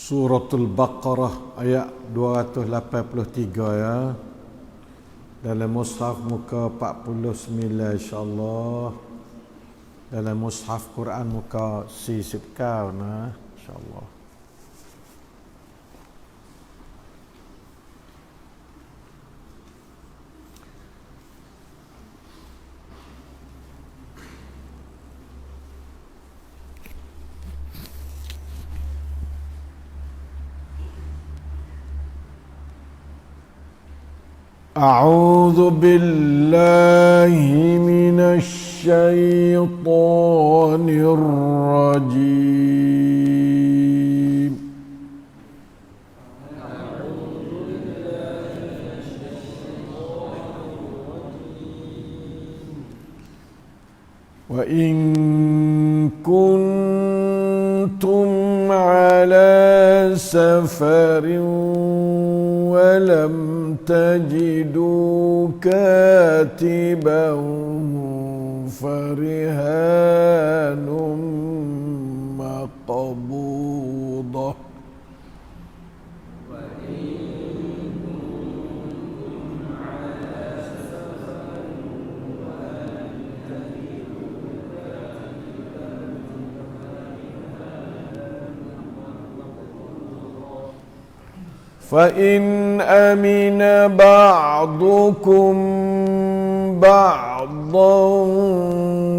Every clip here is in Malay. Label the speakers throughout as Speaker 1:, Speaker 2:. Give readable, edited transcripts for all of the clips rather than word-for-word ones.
Speaker 1: Suratul Baqarah ayat 283 ya. Dalam mushaf muka 49 insya-Allah. Dalam mushaf Quran muka sisipkau nah insya-Allah. أعوذ بالله من الشيطان الرجيم وإن كنتم على سفر ولم تجدوا كاتبا فرهان مقبوضة فإن أمن بعضكم بعضا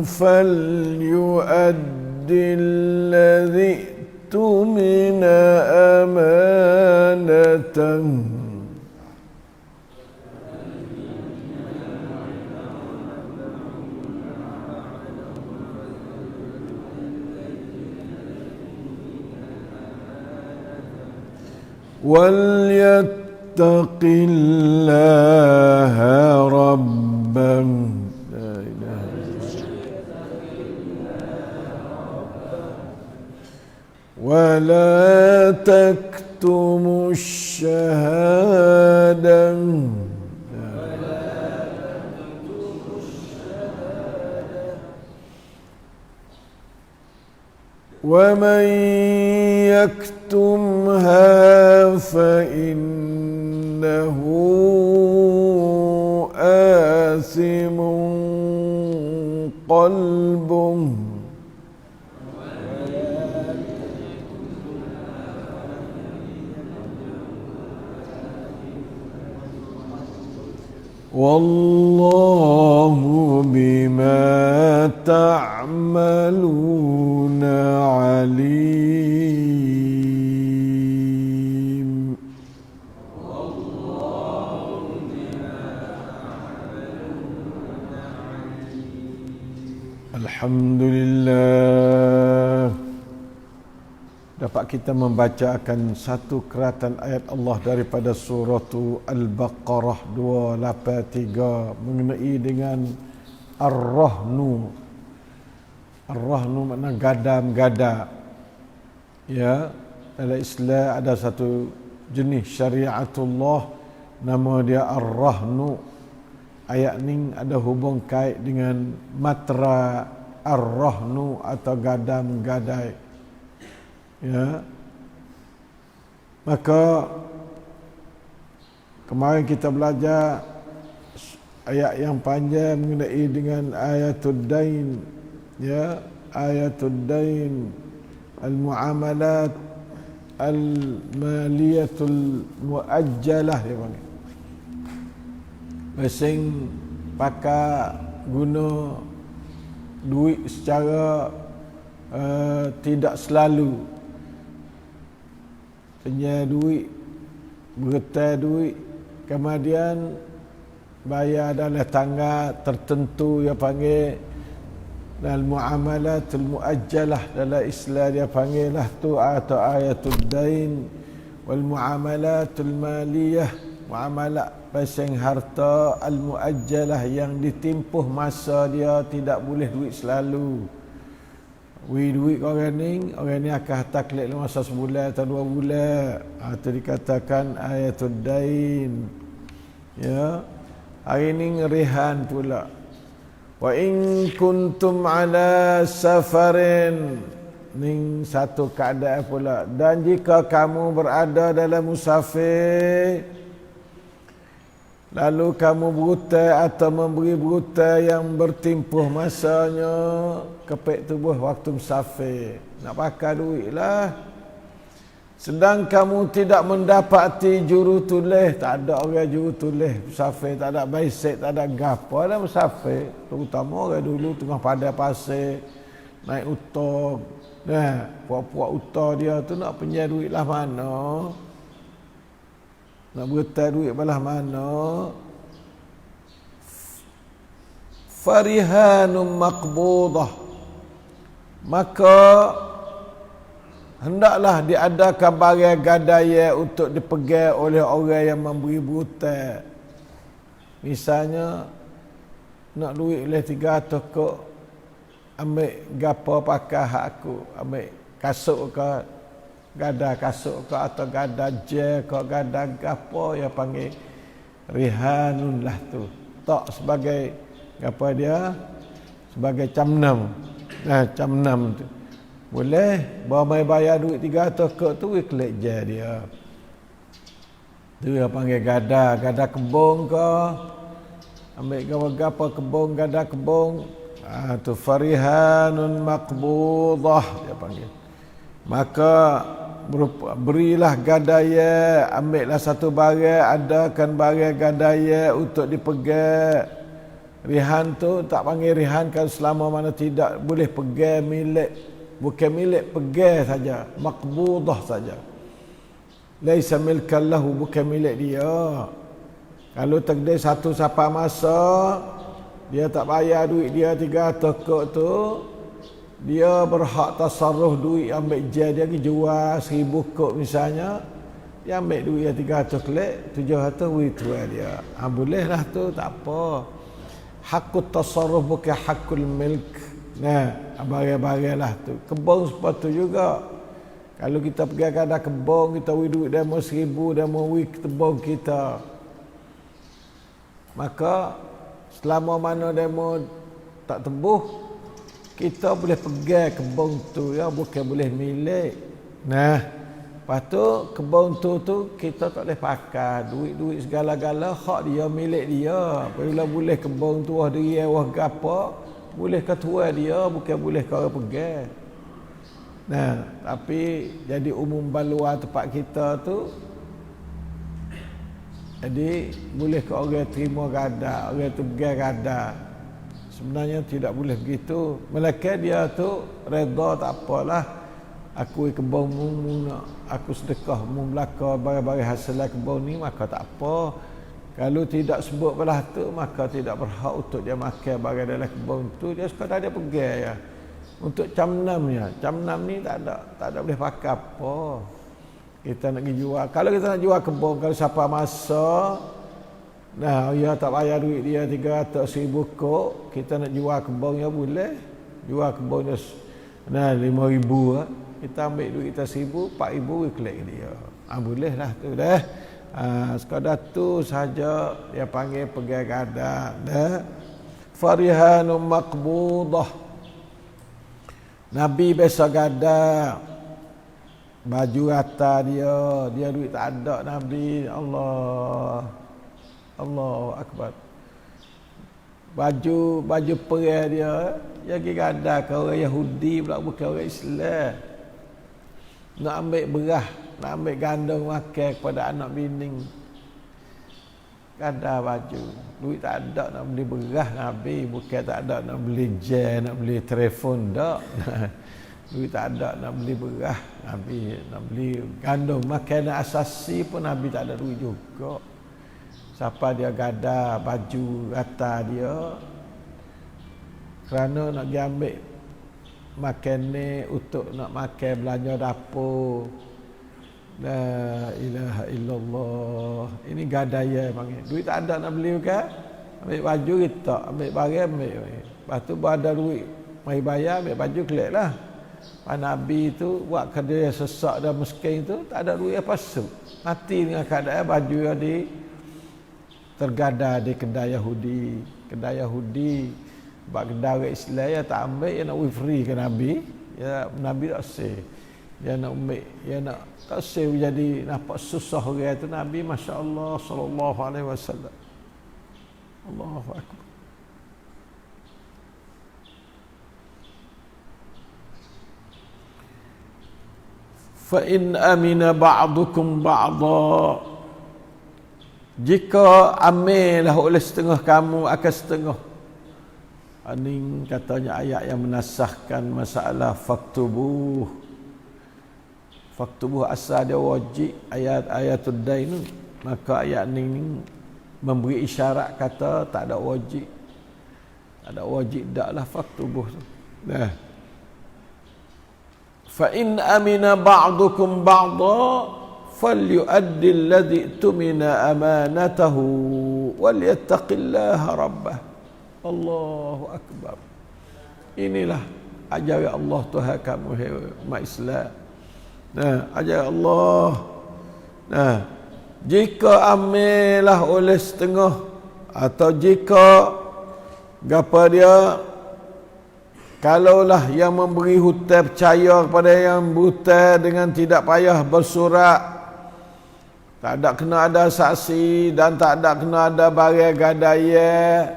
Speaker 1: فليؤد الذي اؤتمن أمانته وليتق الله ربه لا إله إلا الله ولا تكتموا الشهادة ومن يكتمها فإنه آثم قلبه والله بما تعملون عليم Alhamdulillah, dapat kita membacakan satu keratan ayat Allah daripada surah Al-Baqarah 283 mengenai dengan Ar-Rahnu. Ar-Rahnu makna gada-gada. Ya, dalam Islam ada satu jenis syariatullah nama dia Ar-Rahnu. Ayat ni ada hubung kait dengan matra Ar-Rahnu atau gadam-gadai. Ya. Maka kemarin kita belajar ayat yang panjang mengenai dengan ayatul dain, ya, ayatul dain, al-muamalat al-maliyatul muajjalah dia panggil. Masing pakai guna duit secara tidak selalu. Punya duit, bergetar duit, kemudian bayar dalam tanggal tertentu dia panggil dalam muamalatul muajjalah dalam Islam dia panggil lah tu atau ayatul dain wal muamalatul maliyah, muamalah pasang harta al muajjalah yang ditempuh masa dia, tidak boleh duit selalu. Duit orang ni akan hantar kelik masa sebulan atau 2 bulan. Itu dikatakan ayatul dain. Ya. Hari ni ngerihan pula. Wa in kuntum ala safarin Ning satu keadaan pula. Dan jika kamu berada dalam musafir, lalu kamu berhutang atau memberi berhutang yang bertimpuh masanya, kepek tubuh waktu musafir, nak pakai duit lah. Sedang kamu tidak mendapati juru tulis, tak ada orang juru tulis musafir, tak ada baisik, tak ada gapo ada musafir. Terutama orang dulu tengah pada pasir, naik utang. Nah, puak-puak utang dia tu nak pinjam duit lah mana? Nak berhutang duit belah mana? Farihanum maqbudah. Maka hendaklah diadakan barang gadaya untuk dipegang oleh orang yang memberi berhutang. Misalnya nak duit oleh 300 kok, ambil gapo pakai hak aku, ambil kasut ke, gada kasut ke, atau gada je ke, gada gapo yang panggil rihanun lah tu. Tak sebagai apa dia, sebagai camnam. Nah, camnam tu boleh bawa mai bayar duit 300 kok tu klik je dia. Tu yang panggil gada kebong ke, ambil gapo kebong, gada kebong. Tu farihanun maqbudah dia panggil. Maka berilah gadaya, ambillah satu barang, adakan barang gadaya untuk dipegang. Rihan tu tak panggil rihan kalau selama mana tidak boleh pegang milik, bukan milik pegang saja, maqbudah saja. Laisa milkan lahu, bukan milik dia. Kalau takdir satu siapa masa dia tak bayar duit dia 300 kok tu, dia berhak tasarruf duit, ambil je dia pergi jual 1000 kok misalnya, dia ambil duit dia 300 klik, 700 itu dia. Boleh lah tu, tak apa. Hakut tasarruf bukan hakul milk. Nah, barang-barang lah tu. Kebun sepatu juga. Kalau kita pergi kadang kebun, kita beri duit demo 1000, demo wik kebun kita. Maka selama mana demo tak tembuh, kita boleh pegang kebun tu, ya, bukan boleh milik. Nah, lepas tu kebun tu kita tak boleh pakai, duit-duit segala-gala hak dia, milik dia. Apabila boleh kebun tu wah dia wah gapo, boleh ketua dia, bukan boleh kau pegang. Nah, tapi jadi umum baluar tempat kita tu, jadi boleh ke orang terima gada, orang tu pegang gada. Sebenarnya tidak boleh begitu. Melainkan dia tu redha, tak apalah. Aku kebun mu nak aku sedekah mu belaka barang-barang hasil kebun ni, maka tak apa. Kalau tidak sebut belah tu, maka tidak berhak untuk dia makan barang dalam kebun tu. Dia sekadar dia pegang ya. Untuk camnamnya, camnam ni tak ada boleh pakai apa. Kita nak pergi jual. Kalau kita nak jual kebun, kalau siapa masa, nah, dia tak bayar duit dia 300,000 kok, kita nak jual kebun ya boleh. Jual kebun dia, nah, 5,000 lah. Kita ambil duit kita 1,000, 4,000 klik dia. Boleh lah tu dah. Sekadar tu saja dia panggil pegang gada. Dah. Farihanum maqbudah. Nabi biasa gada. Baju rata dia duit tak ada Nabi. Allahu akbar. Baju perang dia pergi gada ke orang Yahudi pula, bukan orang Islam. Nak ambil berah, nak ambil gandum makan kepada anak bini. Gada baju. Duit tak ada nak beli berah Nabi, bukan tak ada nak beli jen, nak beli telefon tak. Duit tak ada nak beli berah Nabi, nak beli gandum makanan asasi pun Nabi tak ada duit juga. Siapa dia gada baju rata dia kerana nak pergi ambil makan ni untuk nak makan belanja dapur. La ilaha illallah. Ini gadaya panggil. Duit tak ada nak beli kan? Ambil baju kita, ambil barang ambil. Lepas tu ada duit, mai bayar ambil baju kelik lah. Pak Nabi tu buat kerja sesak dan miskin tu tak ada duit apa su. Mati dengan keadaan baju yang tergada di kedai Yahudi. Kedai Yahudi buat kedai orang Islam yang tak ambil, yang nak free ke Nabi. Ya Nabi tak say. Dia nak tak say jadi nampak susah orang itu. Nabi masya-Allah sallallahu alaihi wasallam. Allahu akbar. Fa in amina ba'dukum ba'dha, jika aminlah oleh setengah kamu akan setengah. Ini katanya ayat yang menasahkan masalah faktubuh. Faktubuh asal dia wajib, ayatul dain. Maka ayat ini memberi isyarat kata tak ada wajib. Tak ada wajib daklah faktubuh tu. Nah. Fa in amina ba'dukum ba'dha falyu'addi alladhi tumina amanatahu walyattaqillaha rabbah. Allahu akbar. Inilah ajaran Allah Tuhan kamu umat Islam. Nah, ajaran Allah. Nah, jika amillah oleh setengah atau jika gapa dia, kalaulah yang memberi hutang percaya kepada yang berhutang dengan tidak payah bersurat, tak ada kena ada saksi dan tak ada kena ada barang gadaya,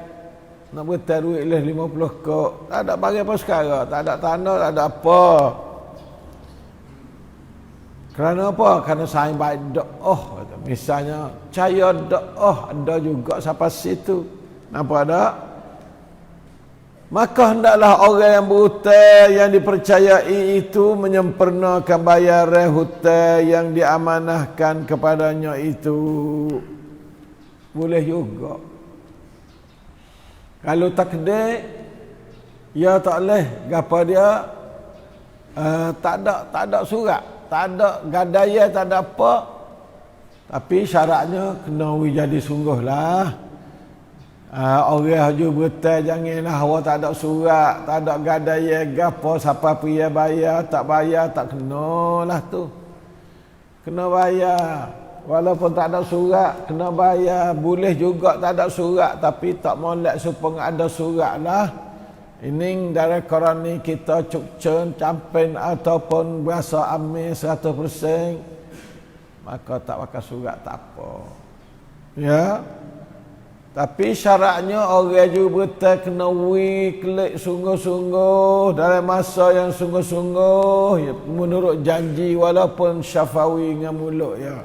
Speaker 1: nak berhutang duit leh 50 kok, tak ada barang apa sekarang, tak ada tanah, tak ada apa. Kerana apa? Kerana saya baik doa. Misalnya percaya doa ada juga sampai situ. Nampak tak? Maka hendaklah orang yang berhutang yang dipercayai itu menyempurnakan bayaran hutang yang diamanahkan kepadanya itu. Boleh juga. Kalau takdir, ya tak boleh. Gapa dia? Tak ada surat, tak ada gadaya, tak ada apa. Tapi syaratnya kena jadi sungguhlah. Orang haju berhutang janganlah awak tak ada surat, tak ada gadaya gapo, siapa pria bayar, tak kenalah tu. Kena bayar. Walaupun tak ada surat, kena bayar. Boleh juga tak ada surat, tapi tak molek supaya ada surat lah. Ini dari Quran ni kita cukcen, campen ataupun berasa amin 100%, maka tak pakai surat tak apa. Ya. Tapi syaratnya orang juga berhutang kena klik sungguh-sungguh dalam masa yang sungguh-sungguh ya, menurut janji walaupun syafawi dengan mulut ya.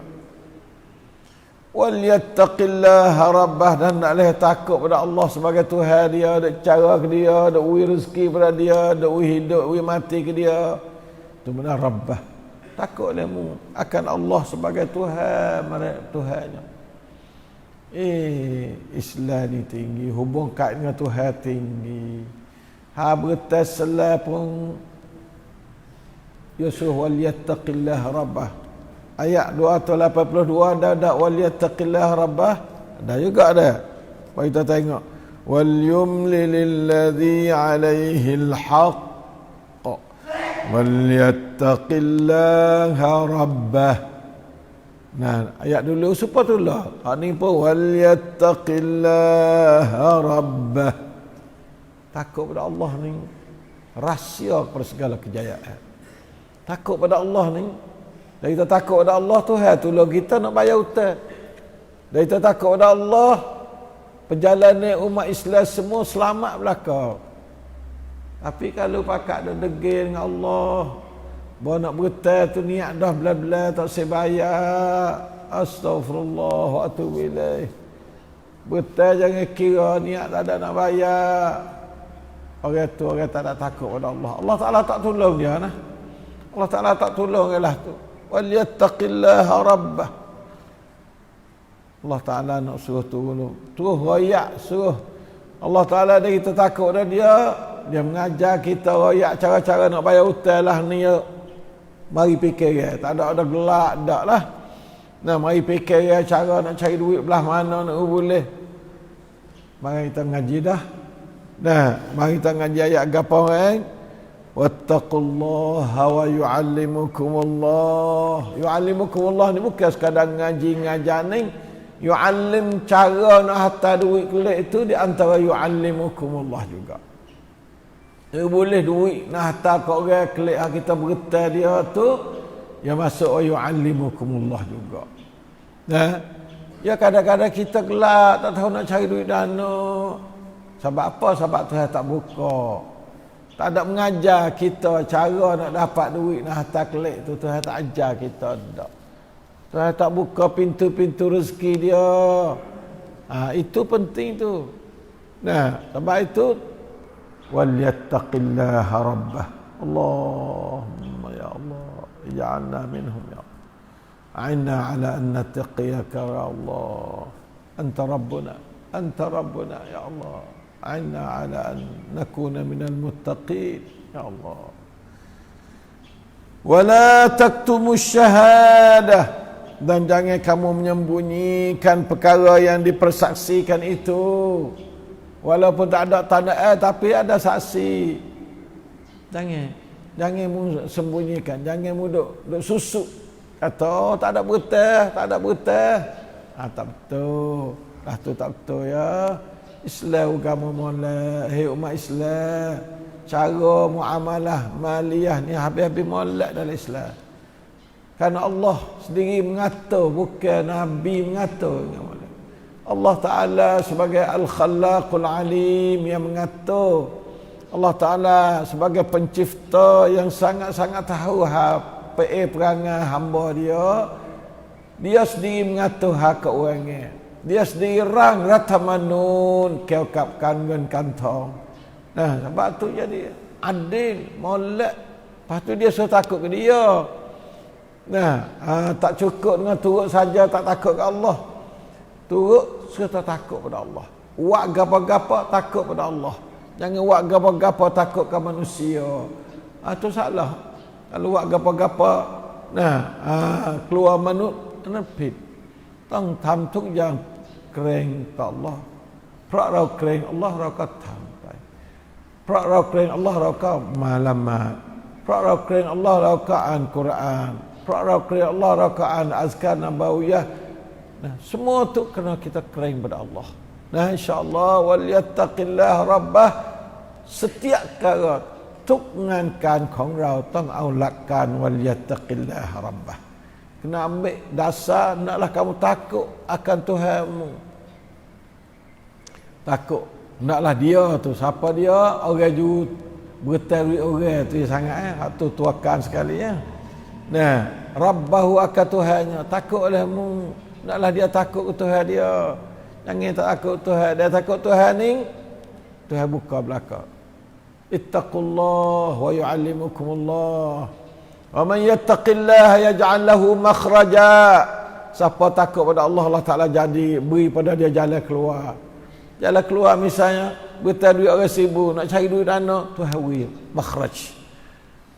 Speaker 1: Wal yattaqillaha rabbah, dan naklah takut pada Allah sebagai Tuhan dia, ada cara ke dia, ada rezeki pada dia, ada hidup, mati ke dia. Itu benar rabbah. Takutlah mu akan Allah sebagai Tuhan, Tuhannya. Islam ni tinggi, hubung kat dengan Tuhan tinggi. Bertaslah pun Yusuf wal yattaqillaha rabbah. Ayat 282 ada wal yattaqillaha rabbah. Ada juga ada. Mari kita tengok. Wal yumli lilladhi alaihi alhaq wal yattaqillaha rabbah. Nah, ayat dulu supatullah. Ini pun wal yattaqillaha rabbah. Takut pada Allah ni rahsia kepada segala kejayaan. Takut pada Allah ni. Dan kita takut pada Allah, Tuhan tolong kita nak bayar hutang. Dan kita takut pada Allah, perjalanan umat Islam semua selamat belaka. Tapi kalau pakat dah degil dengan Allah, bahawa nak berhutang tu niat dah bela-bela tak saya bayar. Astaghfirullah wa atubu ilaih. Berhutang jangan kira niat tak ada nak bayar. Orang tu orang tak ada takut pada Allah. Allah Ta'ala tak tolong dia nah. Allah Ta'ala tak tolong dia lah tu. Wal yattaqillaha rabbah. Allah Ta'ala nak suruh tolong. Terus royak suruh. Allah Ta'ala dia kita takut dah dia. Dia mengajar kita royak cara-cara nak bayar hutang lah ni. Mari fikir ya. Tak ada gelak tak lah. Nah, mari fikir ya cara nak cari duit belah mana nak boleh. Mari kita ngaji dah. Nah, mari kita ngaji ayat gapo wattaqullaha wa yu'allimukumullah. Yu'allimukumullah ni bukan sekadar ngaji ngajar ni. Yu'allim cara nak hantar duit kelik itu di antara yu'allimukumullah juga. Dia boleh duit nak hantar kat orang klik kita berita dia tu, yang masuk yu'allimukumullah juga. Nah, ya kadang-kadang kita gelap, tak tahu nak cari duit dana. Sebab apa? Sebab Tuhan tak buka. Tak ada mengajar kita cara nak dapat duit nak hantar klik tu. Tuhan tak ajar kita tak. Tuhan tak buka pintu-pintu rezeki dia. Itu penting tu. Nah, sebab itu walyattaqillaha rabbah. Allahumma ya Allah, ij'alna minhum ya Allah. A'inna ala an nattaqiyaka ya Allah. Anta rabbuna ya Allah. A'inna ala an nakuna minal muttaqin ya Allah. Wala taktumus syahadah, dan jangan kamu menyembunyikan perkara yang dipersaksikan itu. Walaupun tak ada tanda tapi ada saksi. Jangan sembunyikan, jangan duk susuk. Kata tak ada berita. Tak betul. Dah tu tak betul ya. Islam agama molek, umat Islam. Cara muamalah maliyah ni habis-habis molek dalam Islam. Karena Allah sendiri mengatur, bukan Nabi mengatur. Allah Ta'ala sebagai Al-Khallaqul Alim yang mengatur. Allah Ta'ala sebagai pencipta yang sangat-sangat tahu perangai hamba dia. Dia sendiri mengatur hak orangnya. Dia sendiri rang ratamanun keukap kangen kantong. Nah, sebab tu jadi adil, molek. Lepas tu dia suruh takut ke dia. Nah, tak cukup dengan turut saja tak takut ke Allah. Turut serta takut pada Allah. Buat gapa-gapa takut pada Allah. Jangan buat gapa-gapa takut ke manusia. Itu salah. Kalau buat gapa-gapa, keluar manut nepit. Tang tham thuk yang kering ke Allah. เพราะเราเกรงอัลลอฮ์เราก็ทำไปเพราะเราเกรงอัลลอฮ์เราก็มาละหมาดเพราะเราเกรงอัลลอฮ์เราก็อ่านกุรอานเพราะเราเกรงอัลลอฮ์เราก็อ่านอัซการนบาวiyah. Semua tu kerana kita kering pada Allah. InsyaAllah wal yattaqillah rabbah. Setiap perkara ทุกงานการของเราต้องเอาหลักการwal yattaqillah rabbah. Kena ambil dasar naklah kamu takut akan Tuhanmu. Takut naklah dia tu, siapa dia? Orang ju bertawi orang tu sangat tu tuakan sekali ya. Nah, rabbahu akan Tuhannya, takut olehmu. Naklah dia takut ke Tuhan dia. Jangan tak takut Tuhan. Dia takut Tuhan ni, Tuhan buka belakang. Ittaqullah wa yu'allimukumullah. Wa man yattaqillaha yaj'al lahu makhraja. Siapa takut pada Allah, Allah Ta'ala jadi beri pada dia jalan keluar. Jalan keluar misalnya bertahan duit orang sibuk nak cari duit dana, Tuhan beri makhraj.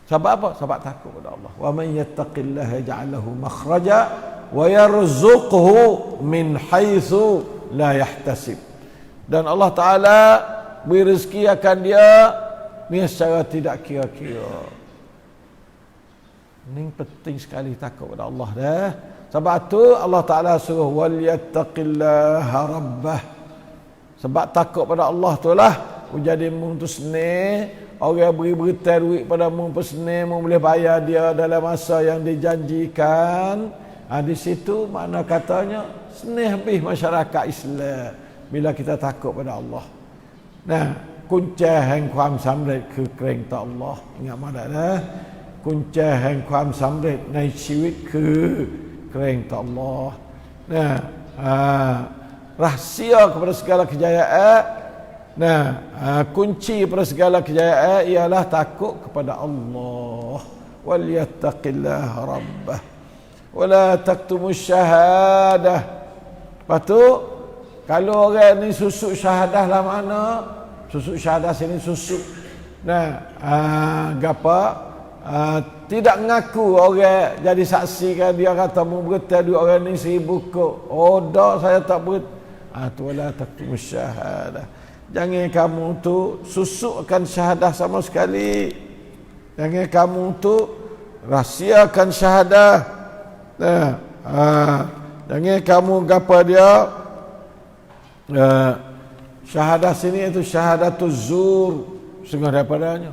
Speaker 1: Sebab apa? Sebab takut pada Allah. Wa man yattaqillaha yaj'al lahu makhraja wa yarzuqhu min haitsu la yahtasib. Dan Allah Ta'ala beri rezeki akan dia ni secara tidak kira-kira. Ini penting sekali takut pada Allah dah. Sebab tu Allah Ta'ala suruh wal yattaqillaha rabbah. Sebab takut pada Allah tu lah jadi mung tu senang. Orang beri berita duit pada mung tu senang, mung boleh bayar dia dalam masa yang dijanjikan. Di situ makna katanya senang habis masyarakat Islam bila kita takut pada Allah. Nah, kunci แห่งความสำเร็จคือเกรงต่อ Allah. Ingat mana dah? Kunci แห่งความสำเร็จในชีวิตคือเกรงต่อ Allah. Nah, rahsia kepada segala kejayaan. Nah, kunci kepada segala kejayaan ialah takut kepada Allah. Wal yattaqillaha rabbah. Wala taktumus syahadah. Lepas tu kalau orang ni susuk syahadah lah mana? Susuk syahadah sini susuk. Nah, gapa? Tidak mengaku orang jadi saksi kan, dia kata mu berita dua orang ni 1000 kok. Oh dak, saya tak berit. Tu wala taktumus syahadah. Jangan kamu tu susukkan syahadah sama sekali. Jangan kamu tu rahsiakan syahadah. Jangan kamu gapa dia syahadah sini itu syahadatul zur. setengah daripadanya.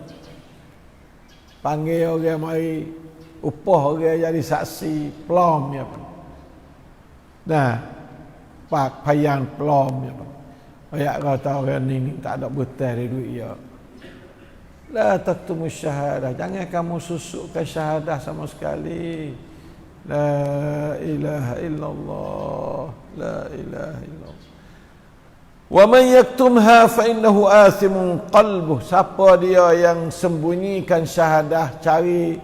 Speaker 1: Panggil orang mari upah orang jadi saksi pelom ya. Nah, pak payang pelom ya. Ayat kata orang ni tak ada betul di duit ya. La taktumu syahadah. Jangan kamu susukkan syahadah sama sekali. La ilaha illallah. La ilaha illallah. Wa man yaktumha fa innahu athimun qalbuh. Siapa dia yang sembunyikan syahadah, cari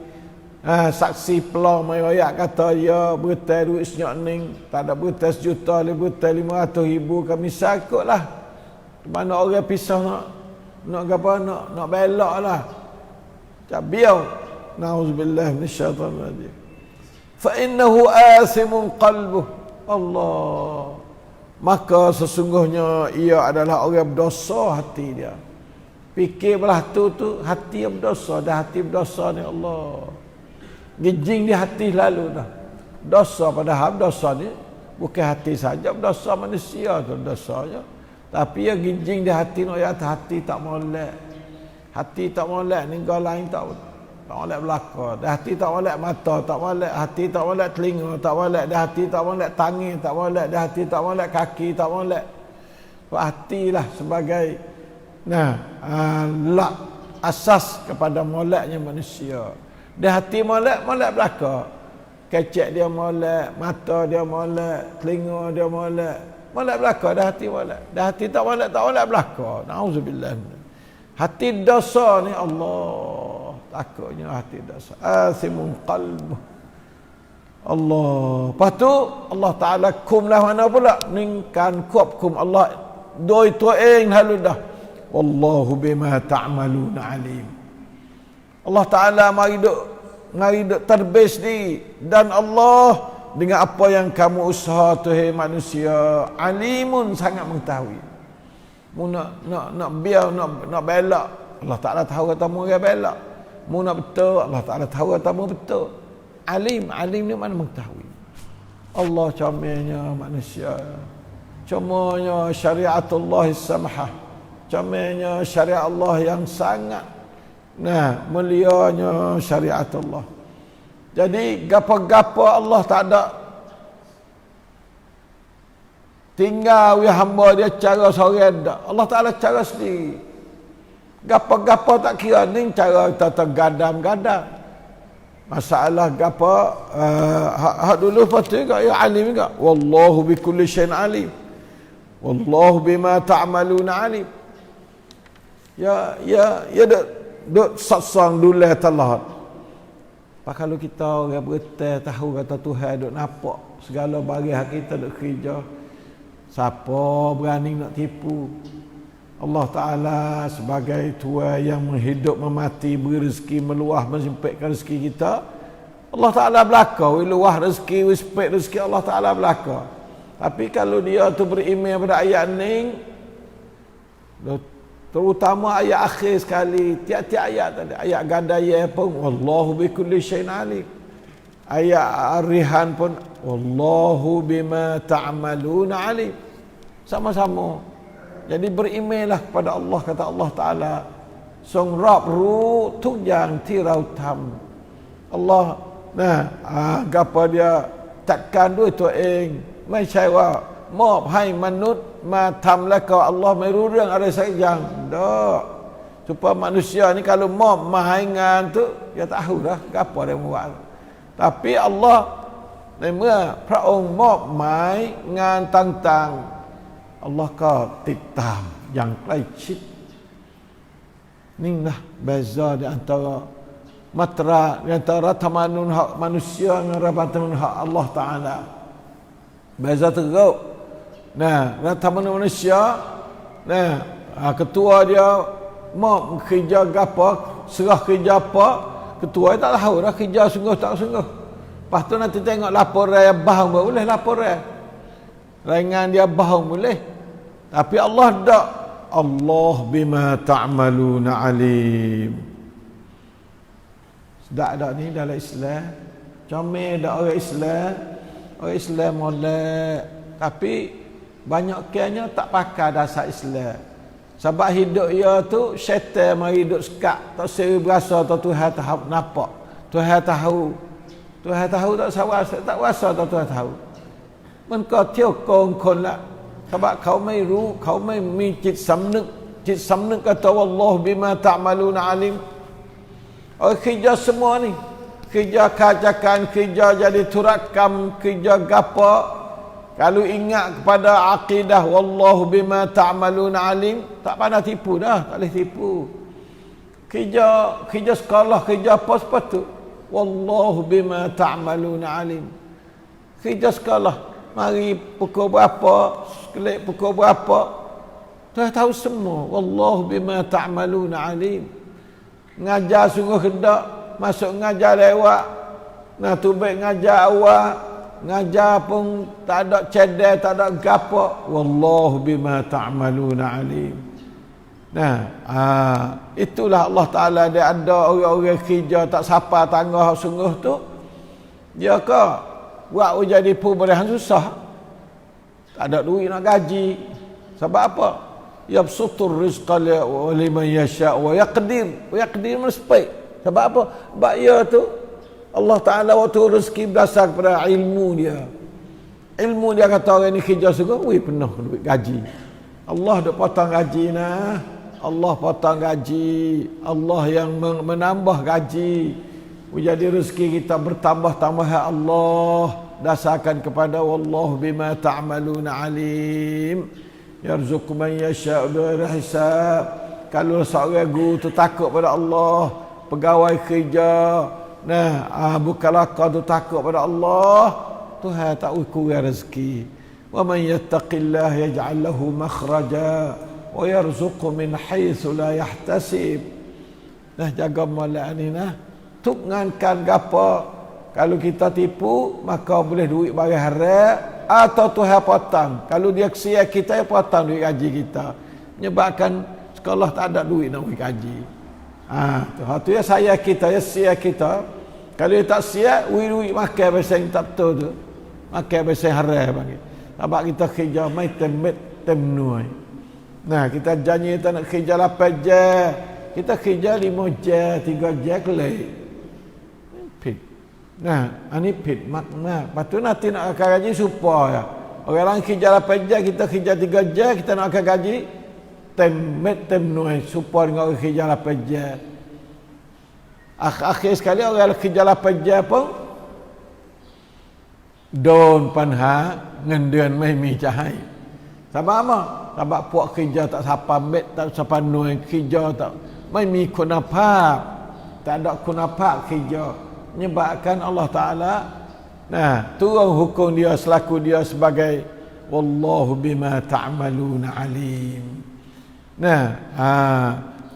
Speaker 1: saksi pelong mai royak kata dia betul duit senyok ning, tak ada betul 1 juta, betul 500,000 kami sakutlah. Mana orang pisah nak apa nak belak lah. Cabiau. Nauzubillah minasyaitanir rajim. Fa innahu athimun qalbuh. Allah. Maka sesungguhnya ia adalah orang berdosa hati dia. Fikir belah tu hati yang berdosa, dah hati berdosa ni Allah. Gijing di hati lalu dah. Dosa padahal dosa ni bukan hati saja, berdosa manusia tu dosanya. Tapi ya gijing di hati nak ya hati tak molek. Hati tak molek ni kau lain tak molek belaka. Dah hati tak molek mata, tak molek hati, tak molek telinga, tak molek dah hati, tak molek tangan, tak molek dah hati, tak molek kaki, tak molek. Hatilah sebagai lak asas kepada moleknya manusia. Dah hati molek belaka. Kecek dia molek, mata dia molek, telinga dia molek. Molek belaka, dah hati molek. Dah hati tak molek belaka. Nauzubillah. Hati dosa ni Allah. Takutnya hati dosa. Athimun qalbuh. Allah. Lepas tu Allah Ta'ala kum lah mana pula? Ningkan kuap kum Allah. Doi tuing halu dah. Wallahu bima ta'maluna alim. Allah Ta'ala mari duk terbis ni. Dan Allah dengan apa yang kamu usaha tu hai manusia, alimun sangat mengetahui. Mu nak biar nak belak, Allah Taala tahu kata mu dia belak. Mu nak betul, Allah Taala tahu kata mu betul. Alim ni mana mengetahui. Allah comelnya manusia. Comanya syariatullah samhah. Comelnya syariat Allah yang sangat mulianya syariat Allah. Jadi gapo-gapo Allah tak ada tinggal ya hamba dia cara seorang dak. Allah Taala cara sendiri. Gapo-gapo tak kira ni cara kita gadam-gadam. Masalah gapo hak dulu pasti gak ya alim gak. Wallahu bikulli syai'in alim. Wallahu bima ta'maluna alim. Ya duk satsang dulu telah. Kalau kita orang bertai tahu kata Tuhan duk nampak segala bagi hak kita duk kerja, siapa berani nak tipu? Allah Ta'ala sebagai Tuhan yang menghidup memati, beri rezeki, meluah menyempitkan rezeki kita, Allah Ta'ala belaka, luah rezeki, sempit rezeki Allah Ta'ala belaka. Tapi kalau dia tu beriman pada ayat ni, terutama ayat akhir sekali, tiap-tiap ayat tadi, ayat gadaya pun wallahu bikulli syai'in alim, ayat ar-rihan pun wallahu bima ta'maluna alim, sama-sama. Jadi berimanlah kepada Allah, kata Allah Ta'ala, song rab ru tu yang tirau tam Allah gapo dia takkan duit tu eng maiใช่ว่า มอบให้มนุษย์มาทำแล้วก็อัลลอฮ์ไม่รู้เรื่องอะไรสักอย่างเด้อ supaya manusia ni kalau mop mahai ngan tu dia tahu dah apa dia buat. Tapi Allah ในเมื่อพระองค์มอบหมายงานต่างๆอัลลอฮ์ก็ติดตามอย่างใกล้ชิดนี่lah beza di antara matra di antara tamanun hak manusia dengan tamanun hak Allah Taala. Beza teruk. Tamanun manusia, ketua dia mau kerja apa, serah kerja apa, ketua dia tak tahu dah kerja sungguh tak sungguh. Lepas tu nanti tengok laporan dia bahang boleh laporan. Ringan dia bahang boleh. Tapi Allah tak. Allah bima ta'maluna alim. Sedak dak ni dalam Islam. Comel dak orang Islam. Orang Islam molek. Tapi banyak kianya tak pakai dasar Islam. Sebab hidup ia tu syaitan mari duk sekat, tak seri berasa atau Tuhan tahu nampak. Tuhan tahu. Tuhan tahu tak rasa atau Tuhan tahu. Men kau tiao kon lah. Sebab kau mai ru, kau mai miจิตสำนึก kata wallahu bima ta'maluna alim. Kerja semua ni, kerja kajakan, kerja jadi turakam, kerja gapa, kalau ingat kepada akidah wallahu bima ta'maluna alim, tak pandai tipu dah, tak boleh tipu. Kerja sekolah, kerja apa sepatu, wallahu bima ta'maluna alim. Kerja sekolah, mari pukul berapa, sekelik pukul berapa, Tuhan tahu semua. Wallahu bima ta'maluna alim. Ngajar sungguh hendak, masuk ngajar lewat, nah tu baik ngajar awal, ngajar pun tak ada cedek, tak ada gapo. Wallahu bima ta'maluna alim. Nah, itulah Allah Ta'ala dia ada orang-orang kerja tak sapa tangga sungguh tu. Dia ke buat jadi pemberian susah. Tak ada duit nak gaji. Sebab apa? Yabsutur rizqa liman yasha wa yaqdir. Wa yaqdir mesti. Sebab apa? Sebab ia tu Allah Ta'ala waktu rezeki berdasar kepada ilmu dia. Ilmu dia kata orang ni kerja sungguh, penuh duit gaji. Allah duk potong gaji nah. Allah potong gaji. Allah yang menambah gaji. Jadi rezeki kita bertambah-tambah Allah. Dasarkan kepada wallahu bima ta'maluna alim. Yarzuqu man yasha'u bighairi hisab. Kalau seorang guru tu takut pada Allah, pegawai kerja, bukalaka tu takut pada Allah, Tuhan tak kurang rezeki. Wa man yattaqillah yaj'al lahu makhraja wa yarzuqhu min haitsu la yahtasib. Jaga molek ni tuk ngankan gapo. Kalau kita tipu, maka boleh duit barang haram atau Tuhan potong. Kalau dia kesia kita, potong duit gaji kita. Menyebabkan sekolah tak ada duit nak duit gaji. Tu ya saya kita, ya sia kita. Kalau dia tak siap, duit makan bahasa yang tak betul tu. Makan bahasa haram panggil. Sebab kita kerja mai tem nuai. Nah, kita janji kita nak kerja 8 jam. Kita kerja 5 jam, 3 jam kelai. Pit. Nah, ini pit makna. Lepas tu nanti nak akan gaji supaya. Orang lain kerja 8 jam, kita kerja 3 jam, kita nak akan gaji tem nuai supaya dengan orang kerja 8 jam. Akhir sekali orang kerja 8 jam pun don panha ngendian mai mi cahai. Sebab apa? Sebab puak kerja tak sapa tak sapa nuai kerja tak mai mi kunapap. Tak ada kunapap kerja. Menyebabkan Allah Ta'ala turun hukum dia selaku dia sebagai wallahu bima ta'maluna alim.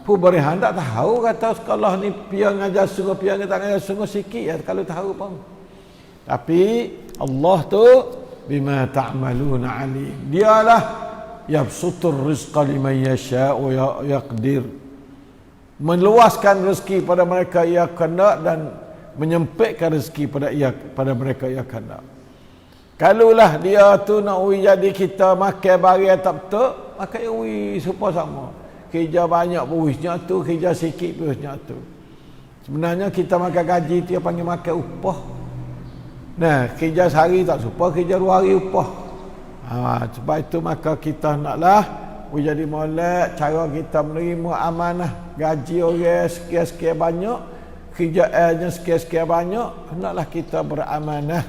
Speaker 1: Pemberian tak tahu kata sekolah ni piang ngajar sungguh, piang tak ngajar sungguh sikit ya kalau tahu pun. Tapi Allah tu bima ta'maluna alim. Dialah yabsutur rizqa liman yasha wa yaqdir. Meluaskan rezeki pada mereka ia kehendak dan menyempitkan rezeki pada mereka ia kehendak. Kalulah dia tu nak jadi kita makan barang tak betul, maka supaya sama. Kerja banyak pun tu, kerja sikit pun tu. Sebenarnya kita makan gaji dia panggil makan upah. Kerja sehari tak supaya, kerja 2 hari upah. Sebab itu maka kita naklah jadi molek cara kita menerima amanah gaji orang sekian-sekian banyak, kerjaannya sekian-sekian banyak, hendaklah kita beramanah.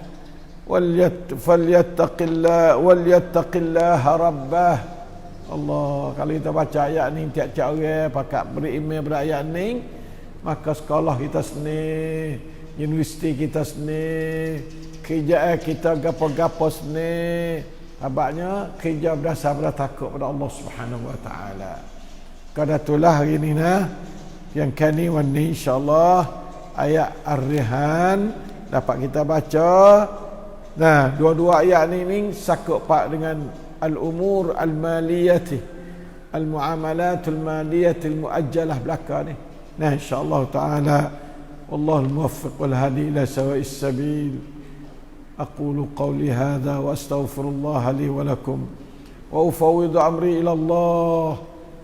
Speaker 1: Walyattaqillaha rabbah. Allah, kalau kita baca ayat ni tiap-tiap orang pakat beriman berayat ni, maka sekolah kita seni, universiti kita seni, kerjaan kita gapo-gapo seni. Abaknya kerja berdasar pada takut pada Allah Subhanahu wa taala. Kada itulah hari ni yang kini wani insya-Allah ayat Ar-Rihan dapat kita baca. Dua-dua ayat ni sakut pak dengan al-umur al-maliyati, al-muamalatul maliyati al-muajjalah belaka ni. Insya-Allah taala wallahu al-muwaffiq wal hadi ila sawa'is sabil. أقول قولي هذا وأستغفر الله لي ولكم وأفوض أمري إلى الله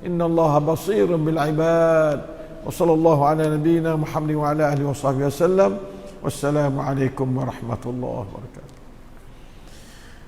Speaker 1: innallaha basirun bil ibad. Wa sallallahu ala nabiyyina Muhammad wa ala alihi wa sahbihi wasallam. Wassalamu alaikum warahmatullahi wabarakatuh.